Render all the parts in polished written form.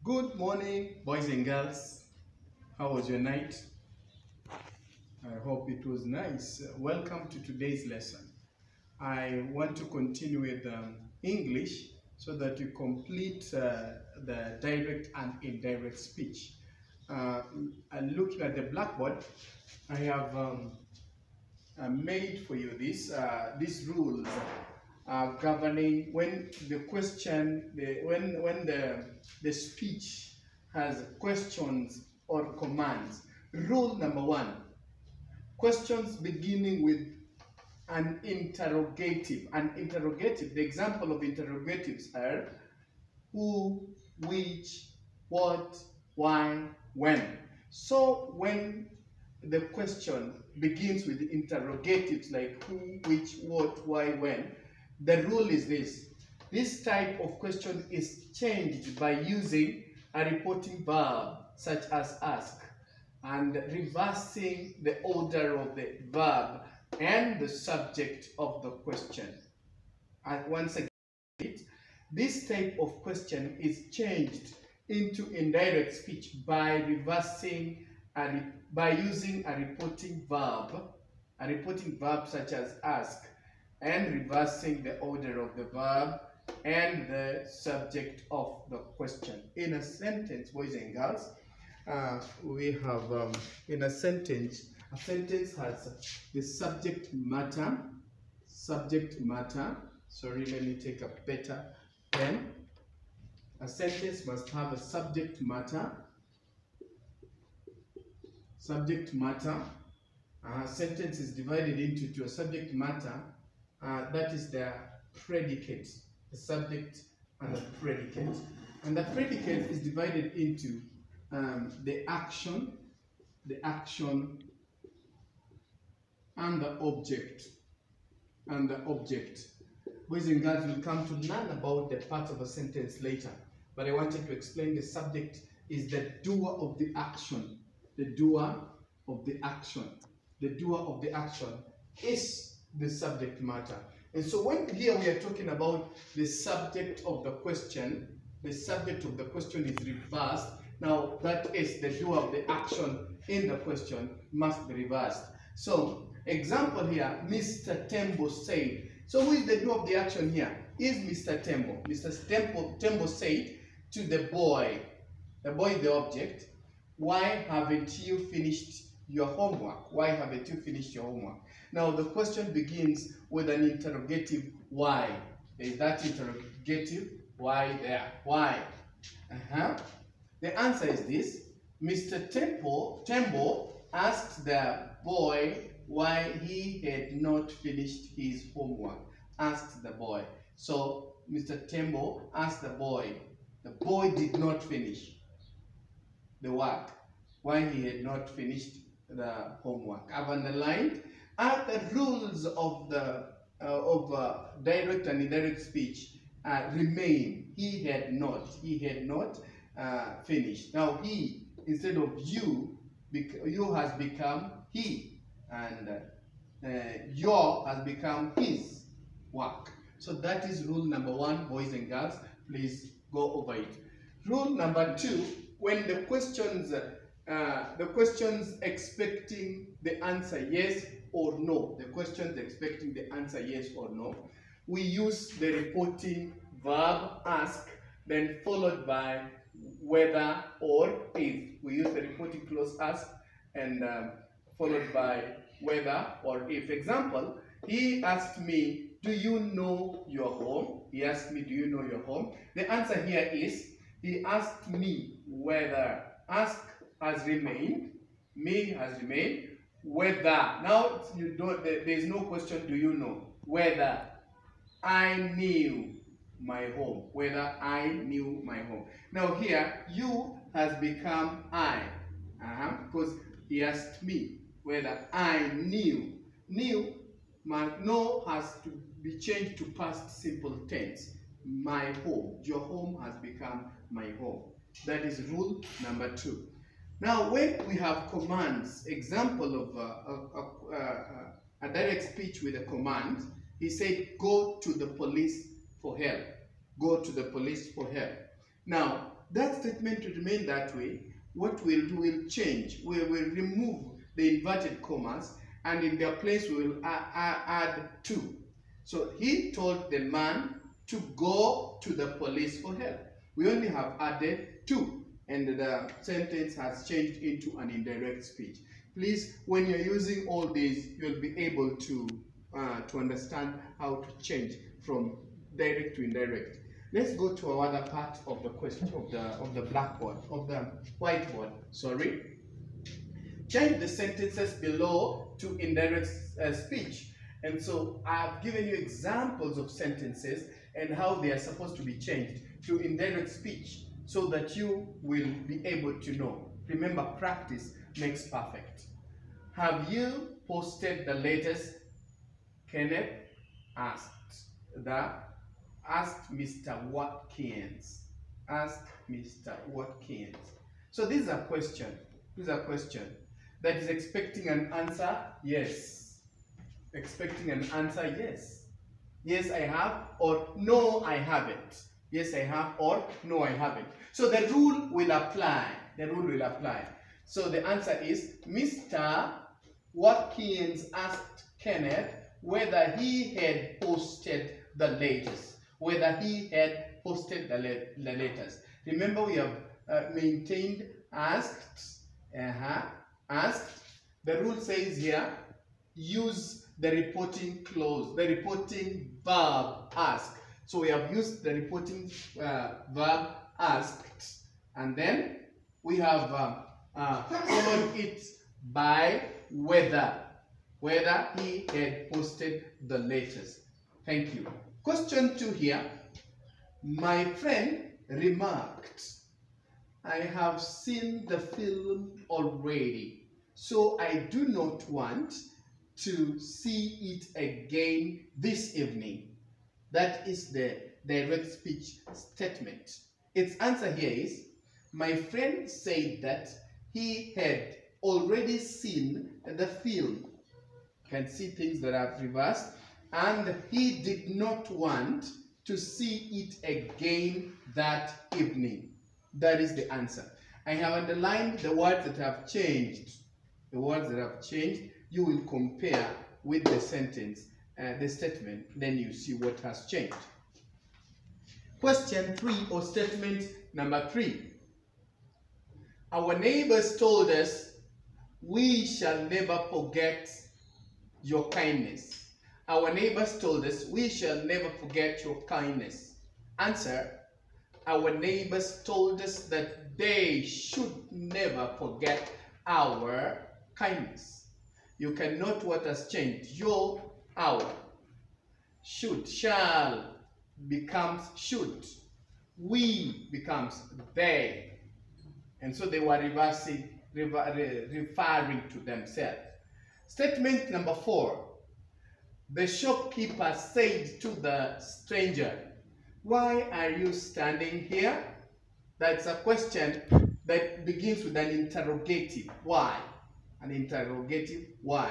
Good morning, boys and girls. How was your night? I hope it was nice. Welcome to today's lesson. I want to continue with English so that you complete the direct and indirect speech. And looking at the blackboard, I have made for you these rules governing when the question, when the speech has questions or commands. Rule number one: questions beginning with an interrogative. An interrogative. The example of interrogatives are who, which, what, why, when. So when the question begins with interrogatives like who, which, what, why, when, the rule is this. This type of question is changed by using a reporting verb such as ask and reversing the order of the verb and the subject of the question. And once again, this type of question is changed into indirect speech by reversing and by using a reporting verb such as ask, and reversing the order of the verb and the subject of the question. In a sentence, boys and girls, we have in a sentence has the subject matter. Sorry, let me take a better pen. A sentence must have a subject matter. Sentence is divided into a subject matter. That is the predicate, the subject and the predicate. And the predicate is divided into the action, and the object. Boys and girls, will come to learn about the parts of a sentence later. But I wanted to explain the subject is the doer of the action. The doer of the action. The doer of the action is the subject matter. And so when here we are talking about the subject of the question is reversed. Now that is the doer of the action in the question must be reversed. So example here, Mr. Tembo said. So who is the doer of the action here? Is Mr. Tembo. Mr. Tembo said to the boy is the object, why haven't you finished your homework? Why haven't you finished your homework? Now the question begins with an interrogative why. Is that interrogative why there? Why? The answer is this. Mr. Tembo asked the boy why he had not finished his homework. Asked the boy. So Mr. Tembo asked the boy. The boy did not finish the work. Why he had not finished the homework. I've underlined. Are the rules of the direct and indirect speech remain. He had not finished. Now he, instead of you has become he, and your has become his work. So that is rule number one, boys and girls. Please go over it. Rule number two: when the questions expecting the answer yes or no, we use the reporting verb ask, then followed by whether or if. We use the reporting clause ask and followed by whether or if. Example, he asked me, do you know your home? He asked me, do you know your home? The answer here is, he asked me whether. Ask has remained, me has remained, whether. Now you don't. There is no question. Do you know? Whether I knew my home. Whether I knew my home. Now here, you has become I, because he asked me whether I knew. Know has to be changed to past simple tense. My home. Your home has become my home. That is rule number two. Now, when we have commands, example of a direct speech with a command, he said, go to the police for help. Go to the police for help. Now, that statement will remain that way. What we'll do, we'll change. We will remove the inverted commas, and in their place we will add to. So he told the man to go to the police for help. We only have added to, and the sentence has changed into an indirect speech. Please, when you're using all these, you'll be able to understand how to change from direct to indirect. Let's go to another part of the question of the blackboard, of the whiteboard. Sorry. Change the sentences below to indirect speech. And so I've given you examples of sentences and how they are supposed to be changed to indirect speech so that you will be able to know. Remember, practice makes perfect. Have you posted the latest? Kenneth asked. Asked Mr. Watkins. Asked Mr. Watkins. So this is a question. This is a question that is expecting an answer. Yes. Expecting an answer. Yes. Yes, I have, or no, I haven't. Yes, I have, or no, I haven't. So the rule will apply. The rule will apply. So the answer is Mr. Watkins asked Kenneth whether he had posted the latest. Whether he had posted the latest. Remember, we have maintained asked. Asked. The rule says here, use the reporting clause, the reporting verb ask. So we have used the reporting verb asked, and then we have followed it by whether he had posted the latest. Thank you. Question 2 here. My friend remarked, I have seen the film already, so I do not want to see it again this evening. That is the direct speech statement. Its answer here is, my friend said that he had already seen the film. You can see things that are reversed. And he did not want to see it again that evening. That is the answer. I have underlined the words that have changed. The words that have changed, you will compare with the sentence, the statement, then you see what has changed. Question 3, or statement number 3. Our neighbors told us, we shall never forget your kindness. Our neighbors told us, we shall never forget your kindness. Answer, our neighbors told us that they should never forget our kindness. You can note what has changed. Your, our. Should, shall becomes should. We becomes they. And so they were reversing, referring to themselves. Statement number 4. The shopkeeper said to the stranger, why are you standing here? That's a question that begins with an interrogative. Why? An interrogative. Why?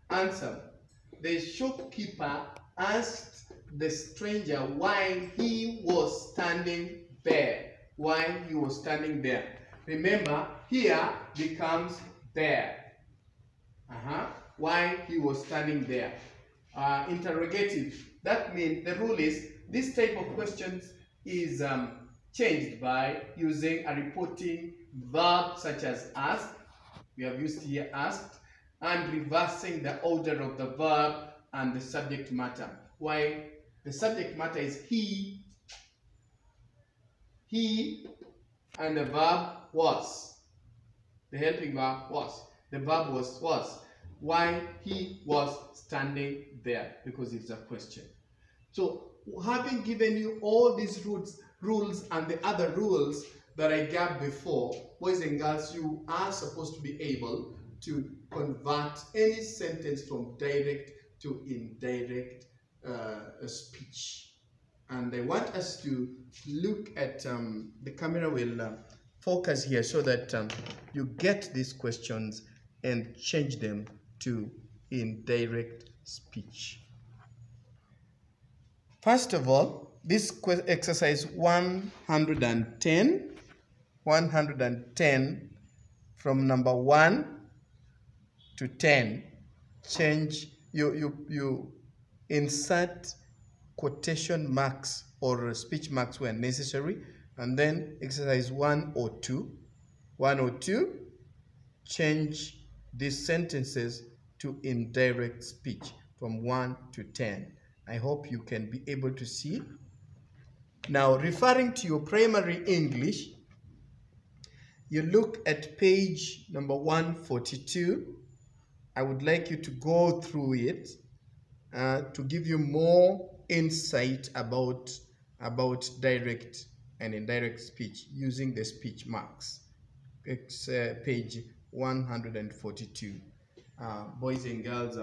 Answer. The shopkeeper asked the stranger why he was standing there. Why he was standing there. Remember, here becomes there. Why he was standing there. Interrogative. That means the rule is this type of questions is changed by using a reporting verb such as asked. We have used here asked, and reversing the order of the verb and the subject matter. Why the subject matter is he, and the verb was. The helping verb was. The verb was. Why he was standing there, because it's a question. So having given you all these rules and the other rules that I gave before, boys and girls, you are supposed to be able to convert any sentence from direct to indirect speech. And I want us to look at the camera will focus here so that you get these questions and change them to indirect speech. First of all, this exercise 110, 110 from number 1 to 10, change, you insert quotation marks or speech marks where necessary, and then exercise 102, change these sentences to indirect speech from 1 to 10. I hope you can be able to see. Now, referring to your primary English, you look at page number 142. I would like you to go through it to give you more insight about direct and indirect speech using the speech marks. It's page 142. Boys and girls,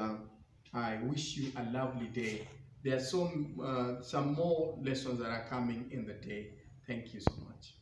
I wish you a lovely day. There are some more lessons that are coming in the day. Thank you so much.